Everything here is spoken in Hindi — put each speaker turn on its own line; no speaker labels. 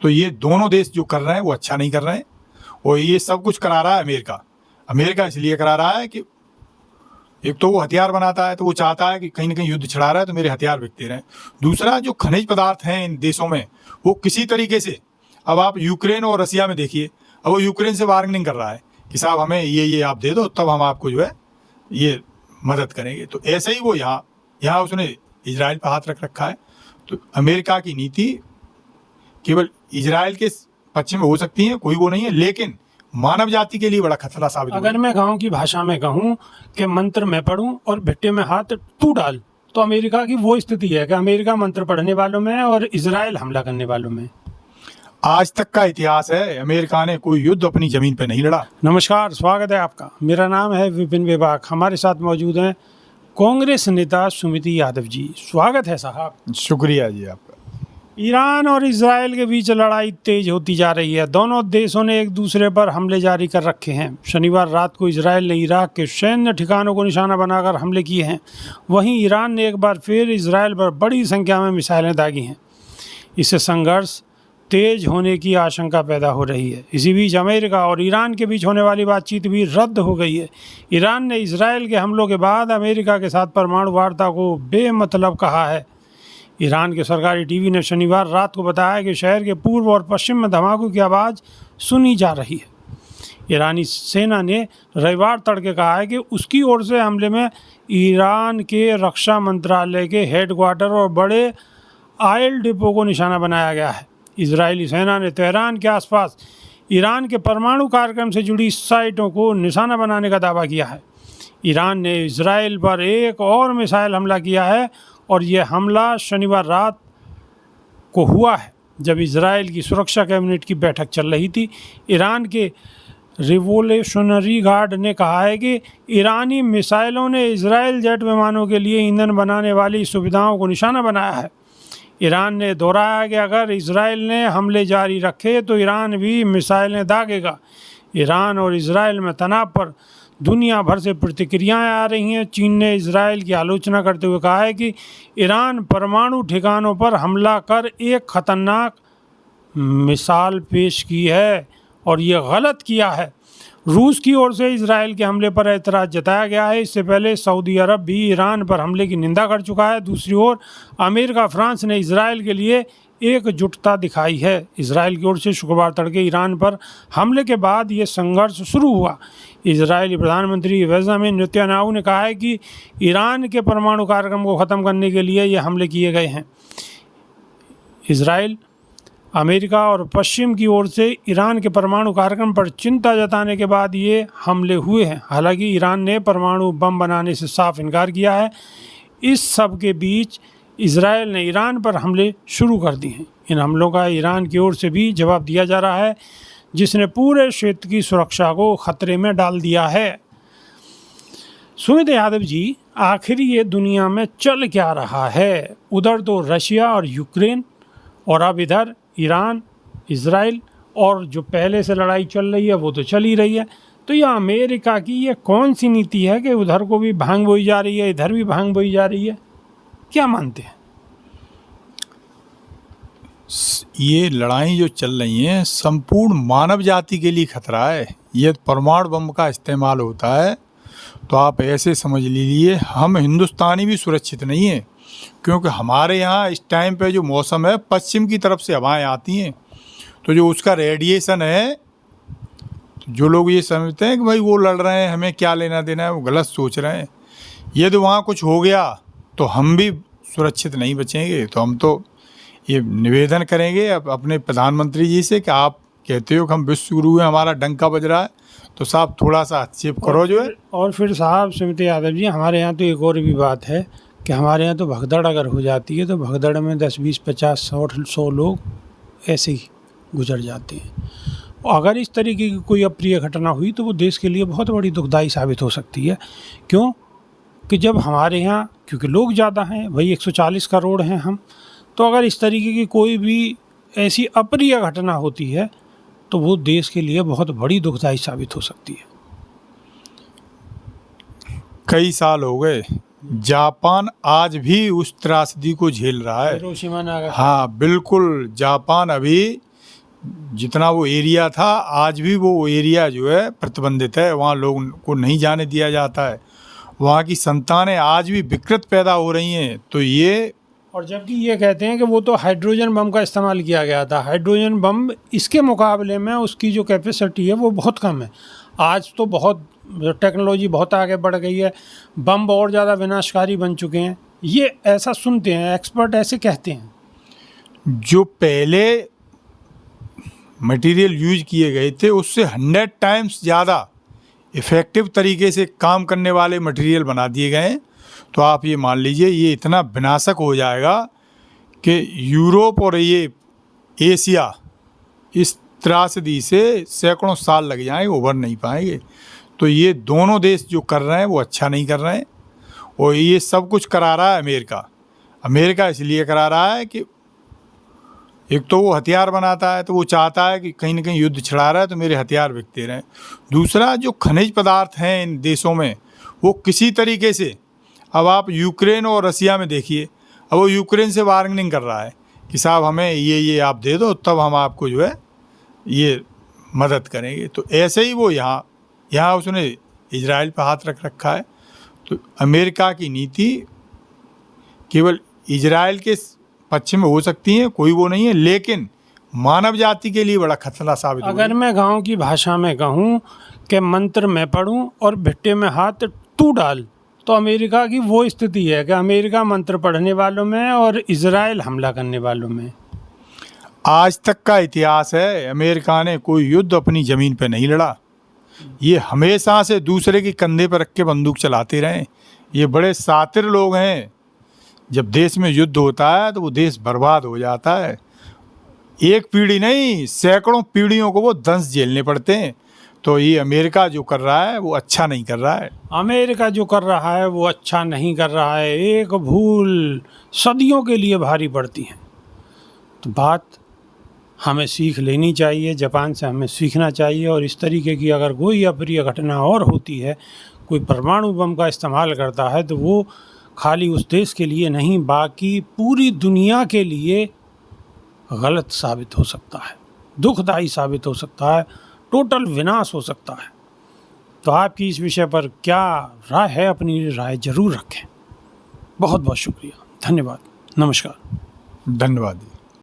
तो ये दोनों देश जो कर रहे हैं वो अच्छा नहीं कर रहे हैं। और ये सब कुछ करा रहा है अमेरिका इसलिए करा रहा है कि एक तो वो हथियार बनाता है, तो वो चाहता है कि कहीं ना कहीं युद्ध छिड़ा रहा है तो मेरे हथियार बिकते रहें। दूसरा, जो खनिज पदार्थ हैं इन देशों में, वो किसी तरीके से, अब आप यूक्रेन और रसिया में देखिए, अब वो यूक्रेन से बार्गेनिंग कर रहा है कि साहब हमें ये आप दे दो, तब हम आपको जो है ये मदद करेंगे। तो ऐसे ही वो यहाँ उसने इजराइल पर हाथ रख रखा है। तो अमेरिका की नीति केवल इजराइल के पक्ष में हो सकती है, कोई वो नहीं है, लेकिन मानव जाति के लिए बड़ा खतरा साबित होगा।
अगर मैं गांव की भाषा में कहूं कि मंत्र मैं पढ़ूं और भिट्टे में हाथ तू डाल, तो अमेरिका की वो स्थिति है कि अमेरिका मंत्र पढ़ने वालों में और इजराइल हमला करने वालों में।
आज तक का इतिहास है, अमेरिका ने कोई युद्ध अपनी जमीन पे नहीं लड़ा।
नमस्कार, स्वागत है आपका। मेरा नाम है विपिन विभाग। हमारे साथ मौजूद हैं कांग्रेस नेता सुमिति यादव जी। स्वागत है साहब।
शुक्रिया जी आपका।
ईरान और इजराइल के बीच लड़ाई तेज होती जा रही है। दोनों देशों ने एक दूसरे पर हमले जारी कर रखे हैं। शनिवार रात को इजराइल ने इराक के सैन्य ठिकानों को निशाना बनाकर हमले किए हैं। वहीं ईरान ने एक बार फिर इजराइल पर बड़ी संख्या में मिसाइलें दागी हैं। इससे संघर्ष तेज होने की आशंका पैदा हो रही है। इसी बीच अमेरिका और ईरान के बीच होने वाली बातचीत भी रद्द हो गई है। ईरान ने इजराइल के हमलों के बाद अमेरिका के साथ परमाणु वार्ता को बेमतलब कहा है। ईरान के सरकारी टीवी ने शनिवार रात को बताया कि शहर के पूर्व और पश्चिम में धमाकों की आवाज़ सुनी जा रही है। ईरानी सेना ने रविवार तड़के कहा है कि उसकी ओर से हमले में ईरान के रक्षा मंत्रालय के हेडक्वार्टर और बड़े ऑयल डिपो को निशाना बनाया गया है। इजरायली सेना ने तेहरान के आसपास ईरान के परमाणु कार्यक्रम से जुड़ी साइटों को निशाना बनाने का दावा किया है। ईरान ने इजराइल पर एक और मिसाइल हमला किया है और यह हमला शनिवार रात को हुआ है, जब इजराइल की सुरक्षा कैबिनेट की बैठक चल रही थी। ईरान के रिवोल्यूशनरी गार्ड ने कहा है कि ईरानी मिसाइलों ने इजराइल जेट विमानों के लिए ईंधन बनाने वाली सुविधाओं को निशाना बनाया है। ईरान ने दोहराया कि अगर इजराइल ने हमले जारी रखे तो ईरान भी मिसाइलें दागेगा। ईरान और इजराइल में तनाव पर दुनिया भर से प्रतिक्रियाएं आ रही हैं। चीन ने इजराइल की आलोचना करते हुए कहा है कि ईरान परमाणु ठिकानों पर हमला कर एक खतरनाक मिसाल पेश की है और ये गलत किया है। रूस की ओर से इजराइल के हमले पर एतराज़ जताया गया है। इससे पहले सऊदी अरब भी ईरान पर हमले की निंदा कर चुका है। दूसरी ओर अमेरिका, फ्रांस ने इजराइल के लिए एकजुटता दिखाई है। इजराइल की ओर से शुक्रवार तड़के ईरान पर हमले के बाद ये संघर्ष शुरू हुआ। इजरायली प्रधानमंत्री बेंजामिन नेतन्याहू ने कहा है कि ईरान के परमाणु कार्यक्रम को ख़त्म करने के लिए ये हमले किए गए हैं। इजराइल, अमेरिका और पश्चिम की ओर से ईरान के परमाणु कार्यक्रम पर चिंता जताने के बाद ये हमले हुए हैं। हालांकि ईरान ने परमाणु बम बनाने से साफ इनकार किया है। इस सब के बीच इजराइल ने ईरान पर हमले शुरू कर दिए हैं। इन हमलों का ईरान की ओर से भी जवाब दिया जा रहा है, जिसने पूरे क्षेत्र की सुरक्षा को खतरे में डाल दिया है। सुमित यादव जी, आखिर ये दुनिया में चल क्या रहा है? उधर तो रशिया और यूक्रेन, और अब इधर ईरान, इजराइल, और जो पहले से लड़ाई चल रही है वो तो चल ही रही है। तो ये अमेरिका की ये कौन सी नीति है कि उधर को भी भांग बोई जा रही है, इधर भी भांग बोई जा रही है? क्या मानते हैं?
ये लड़ाई जो चल रही है संपूर्ण मानव जाति के लिए खतरा है। ये परमाणु बम का इस्तेमाल होता है तो आप ऐसे समझ लीजिए हम हिंदुस्तानी भी सुरक्षित नहीं है, क्योंकि हमारे यहाँ इस टाइम पे जो मौसम है, पश्चिम की तरफ से हवाएं आती हैं, तो जो उसका रेडिएशन है, तो जो लोग ये समझते हैं कि भाई वो लड़ रहे हैं, हमें क्या लेना देना है, वो गलत सोच रहे हैं। यदि वहाँ कुछ हो गया तो हम भी सुरक्षित नहीं बचेंगे। तो हम तो ये निवेदन करेंगे अपने प्रधानमंत्री जी से कि आप कहते हो कि हम विश्व गुरु हैं, हमारा डंका बज रहा है, तो साहब थोड़ा सा हस्तक्षेप करो जो है।
और फिर साहब सुमित यादव जी, हमारे यहाँ तो एक और भी बात है कि हमारे यहाँ तो भगदड़ अगर हो जाती है तो भगदड़ में 10, 20, 50, 100 लोग ऐसे ही गुजर जाते हैं। और अगर इस तरीके की कोई अप्रिय घटना हुई तो वो देश के लिए बहुत बड़ी दुखदाई साबित हो सकती है। क्यों कि जब हमारे यहाँ, क्योंकि लोग ज़्यादा हैं, वही 140 करोड़ हैं हम, तो अगर इस तरीके की कोई भी ऐसी अप्रिय घटना होती है तो वो देश के लिए बहुत बड़ी दुखदाई साबित हो सकती है।
कई साल हो गए, जापान आज भी उस त्रासदी को झेल रहा है।
Hiroshima Nagasaki.
हाँ बिल्कुल, जापान अभी जितना वो एरिया था आज भी वो एरिया जो है प्रतिबंधित है, वहाँ लोगों को नहीं जाने दिया जाता है। वहाँ की संतानें आज भी विकृत पैदा हो रही हैं। तो ये,
और जबकि ये कहते हैं कि वो तो हाइड्रोजन बम का इस्तेमाल किया गया था, हाइड्रोजन बम इसके मुकाबले में उसकी जो कैपेसिटी है वो बहुत कम है। आज तो बहुत टेक्नोलॉजी बहुत आगे बढ़ गई है, बम और ज़्यादा विनाशकारी बन चुके हैं। ये ऐसा सुनते हैं, एक्सपर्ट ऐसे कहते हैं।
जो पहले मटेरियल यूज किए गए थे उससे 100 टाइम्स ज़्यादा इफ़ेक्टिव तरीके से काम करने वाले मटेरियल बना दिए गए हैं। तो आप ये मान लीजिए ये इतना विनाशक हो जाएगा कि यूरोप और ये एशिया इस त्रासदी से सैकड़ों साल लग जाएंगे, उभर नहीं पाएंगे। तो ये दोनों देश जो कर रहे हैं वो अच्छा नहीं कर रहे हैं। और ये सब कुछ करा रहा है अमेरिका। अमेरिका इसलिए करा रहा है कि एक तो वो हथियार बनाता है, तो वो चाहता है कि कहीं ना कहीं युद्ध छिड़ा रहा है तो मेरे हथियार बिकते रहें। दूसरा, जो खनिज पदार्थ हैं इन देशों में वो किसी तरीके से, अब आप यूक्रेन और रसिया में देखिए, अब वो यूक्रेन से बार्गेनिंग कर रहा है कि साहब हमें ये आप दे दो, तब हम आपको जो है ये मदद करेंगे। तो ऐसे ही वो यहाँ उसने इजराइल पर हाथ रख रखा है। तो अमेरिका की नीति केवल इजराइल के पक्ष में हो सकती है, कोई वो नहीं है, लेकिन मानव जाति के लिए बड़ा खतरा साबित हो।
अगर मैं गांव की भाषा में कहूँ कि मंत्र मैं पढ़ूँ और भिट्टे में हाथ तू डाल, तो अमेरिका की वो स्थिति है कि अमेरिका मंत्र पढ़ने वालों में और इजराइल हमला करने वालों में।
आज तक का इतिहास है, अमेरिका ने कोई युद्ध अपनी ज़मीन पे नहीं लड़ा। ये हमेशा से दूसरे के कंधे पर रख के बंदूक चलाते रहे। ये बड़े शातिर लोग हैं। जब देश में युद्ध होता है तो वो देश बर्बाद हो जाता है। एक पीढ़ी नहीं, सैकड़ों पीढ़ियों को वो दंश झेलने पड़ते हैं। तो ये अमेरिका जो कर रहा है वो अच्छा नहीं कर रहा है।
अमेरिका जो कर रहा है वो अच्छा नहीं कर रहा है। एक भूल सदियों के लिए भारी पड़ती है। तो बात हमें सीख लेनी चाहिए, जापान से हमें सीखना चाहिए। और इस तरीके की अगर कोई अप्रिय घटना और होती है, कोई परमाणु बम का इस्तेमाल करता है, तो वो खाली उस देश के लिए नहीं, बाकी पूरी दुनिया के लिए गलत साबित हो सकता है, दुखदाई साबित हो सकता है, टोटल विनाश हो सकता है। तो आपकी इस विषय पर क्या राय है, अपनी राय जरूर रखें। बहुत बहुत शुक्रिया, धन्यवाद, नमस्कार।
धन्यवाद।